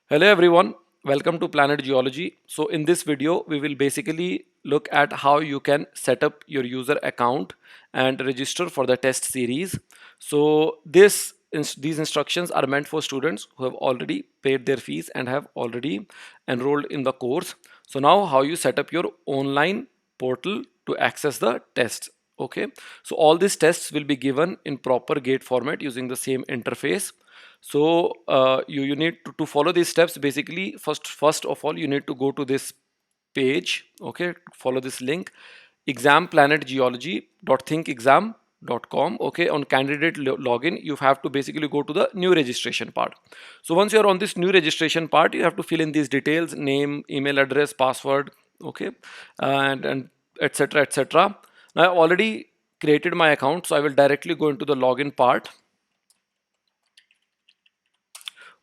Hello everyone, welcome to Planet Geology. So in this video, we will basically look at how you can set up your user account and register for the test series. So these instructions are meant for students who have already paid their fees and have already enrolled in the course. So now how you set up your online portal to access the tests. Okay, so all these tests will be given in proper gate format using the same interface. So you need to follow these steps. Basically, first of all, you need to go to this page. Okay, follow this link, examplanetgeology.thinkexam.com. Okay, on candidate login, you have to basically go to the new registration part. So once you're on this new registration part, you have to fill in these details: name, email address, password. Okay, and etc etc. Now I've already created my account, so I will directly go into the login part.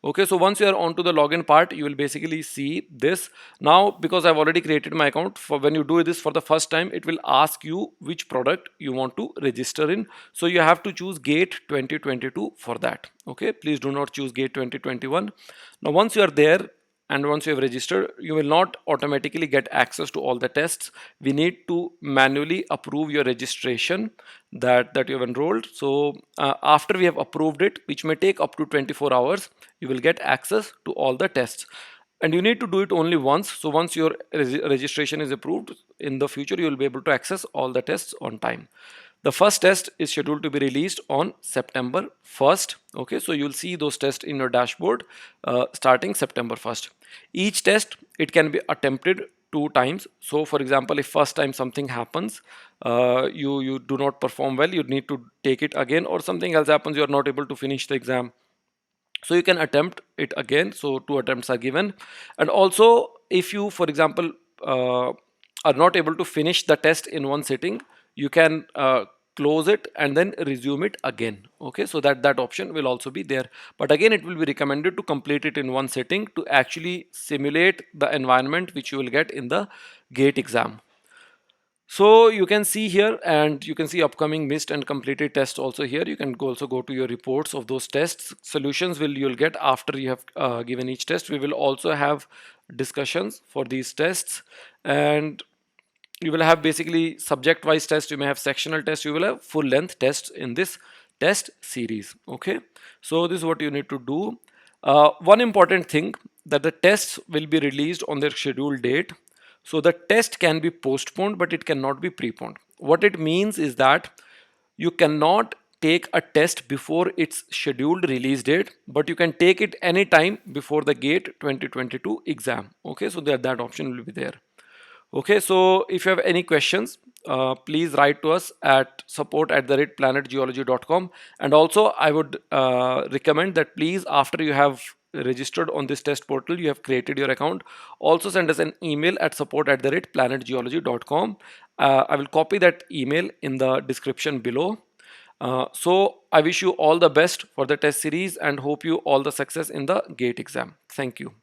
Okay, so once you are onto the login part, you will basically see this. Now, because I've already created my account, for when you do this for the first time, it will ask you which product you want to register in. So you have to choose GATE 2022 for that. Okay, please do not choose GATE 2021. Now, once you are there, and once you have registered, you will not automatically get access to all the tests. We need to manually approve your registration that you have enrolled. So after we have approved it, which may take up to 24 hours, you will get access to all the tests, and you need to do it only once. So once your registration is approved, in the future you will be able to access all the tests on time. The first test is scheduled to be released on September 1st. Okay, so you'll see those tests in your dashboard starting September 1st. Each test, it can be attempted 2 times. So for example, if first time something happens, you do not perform well, you need to take it again, or something else happens, you are not able to finish the exam, so you can attempt it again. So 2 attempts are given. And also, if you, for example, are not able to finish the test in one sitting, you can close it and then resume it again. Okay, so that option will also be there, but again it will be recommended to complete it in one sitting to actually simulate the environment which you will get in the gate exam. So you can see here, and you can see upcoming missed and completed tests also here. You can also go to your reports of those tests. Solutions you'll get after you have given each test. We will also have discussions for these tests, and you will have basically subject wise tests, you may have sectional tests, you will have full length tests in this test series. Okay, so this is what you need to do. One important thing, that the tests will be released on their scheduled date. So the test can be postponed, but it cannot be preponed. What it means is that you cannot take a test before its scheduled release date, but you can take it anytime before the GATE 2022 exam. Okay, so that option will be there. Okay, so if you have any questions, please write to us at support@planetgeology.com. And also, I would recommend that please, after you have registered on this test portal, you have created your account, also send us an email at support@planetgeology.com. I will copy that email in the description below. So I wish you all the best for the test series and hope you all the success in the GATE exam. Thank you.